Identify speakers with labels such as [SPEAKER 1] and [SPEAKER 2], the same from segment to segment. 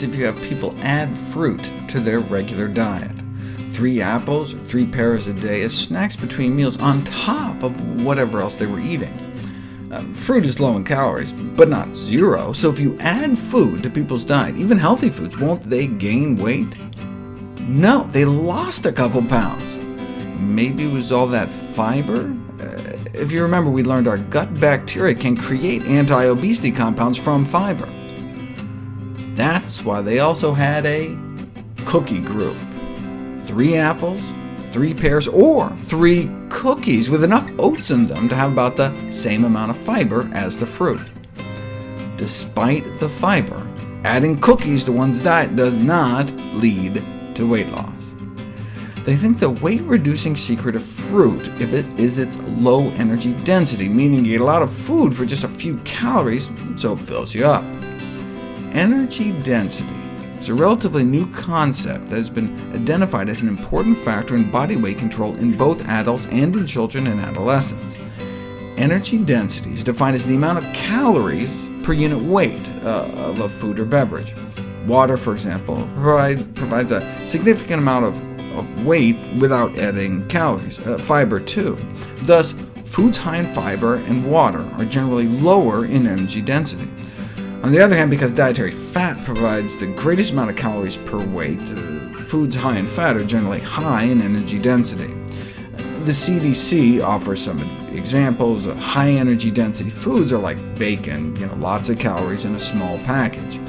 [SPEAKER 1] happens if you have people add fruit to their regular diet. 3 apples or 3 pears a day as snacks between meals on top of whatever else they were eating. Fruit is low in calories, but not zero, so if you add food to people's diet, even healthy foods, won't they gain weight? No, they lost a couple pounds. Maybe it was all that fiber? If you remember, we learned our gut bacteria can create anti-obesity compounds from fiber. That's why they also had a cookie group. 3 apples, 3 pears, or 3 cookies with enough oats in them to have about the same amount of fiber as the fruit. Despite the fiber, adding cookies to one's diet does not lead to weight loss. They think the weight-reducing secret of fruit is its low energy density, meaning you get a lot of food for just a few calories, so it fills you up. Energy density is a relatively new concept that has been identified as an important factor in body weight control in both adults and in children and adolescents. Energy density is defined as the amount of calories per unit weight of a food or beverage. Water, for example, provides a significant amount of weight without adding calories. Fiber, too. Thus, foods high in fiber and water are generally lower in energy density. On the other hand, because dietary fat provides the greatest amount of calories per weight, foods high in fat are generally high in energy density. The CDC offers some examples of high energy density foods are like bacon, lots of calories in a small package.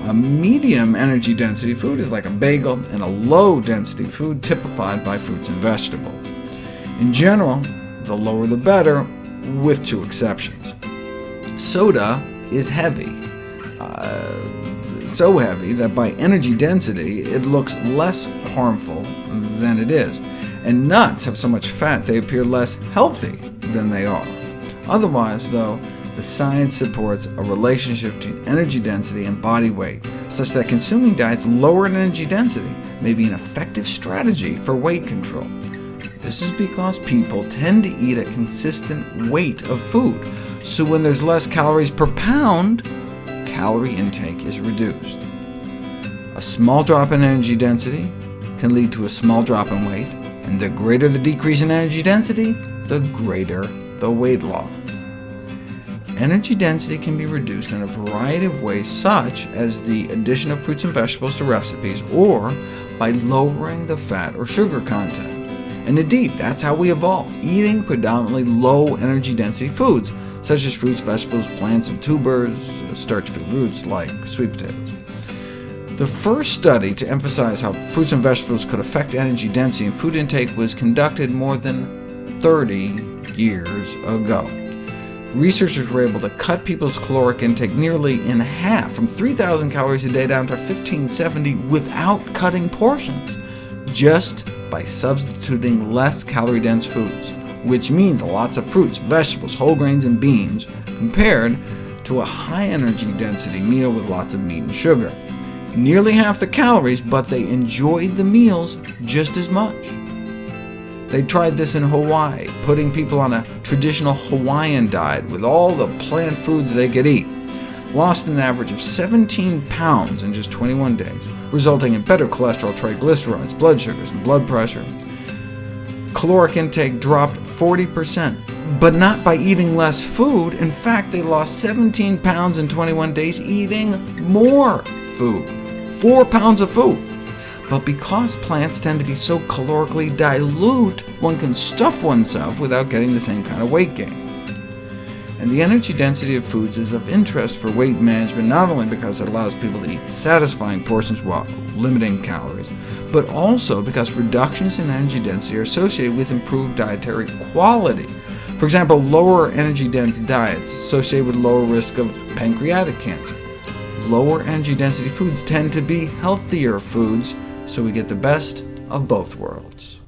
[SPEAKER 1] A medium energy density food is like a bagel, and a low density food typified by fruits and vegetables. In general, the lower the better, with 2 exceptions. Soda is heavy. So heavy that by energy density it looks less harmful than it is. And nuts have so much fat they appear less healthy than they are. Otherwise, though, the science supports a relationship between energy density and body weight, such that consuming diets lower in energy density may be an effective strategy for weight control. This is because people tend to eat a consistent weight of food, so when there's less calories per pound, calorie intake is reduced. A small drop in energy density can lead to a small drop in weight, and the greater the decrease in energy density, the greater the weight loss. Energy density can be reduced in a variety of ways, such as the addition of fruits and vegetables to recipes, or by lowering the fat or sugar content. And indeed, that's how we evolved, eating predominantly low energy density foods, such as fruits, vegetables, plants, and tubers, starch-free roots like sweet potatoes. The first study to emphasize how fruits and vegetables could affect energy density and food intake was conducted more than 30 years ago. Researchers were able to cut people's caloric intake nearly in half, from 3,000 calories a day down to 1,570 without cutting portions, just by substituting less calorie-dense foods, which means lots of fruits, vegetables, whole grains, and beans, compared to a high-energy density meal with lots of meat and sugar. Nearly half the calories, but they enjoyed the meals just as much. They tried this in Hawaii, putting people on a traditional Hawaiian diet with all the plant foods they could eat. Lost an average of 17 pounds in just 21 days, resulting in better cholesterol, triglycerides, blood sugars, and blood pressure. Caloric intake dropped 40%, but not by eating less food. In fact, they lost 17 pounds in 21 days eating more food, 4 pounds of food. But because plants tend to be so calorically dilute, one can stuff oneself without getting the same kind of weight gain. And the energy density of foods is of interest for weight management, not only because it allows people to eat satisfying portions while limiting calories, but also because reductions in energy density are associated with improved dietary quality. For example, lower energy dense diets associated with lower risk of pancreatic cancer. Lower energy density foods tend to be healthier foods, so we get the best of both worlds.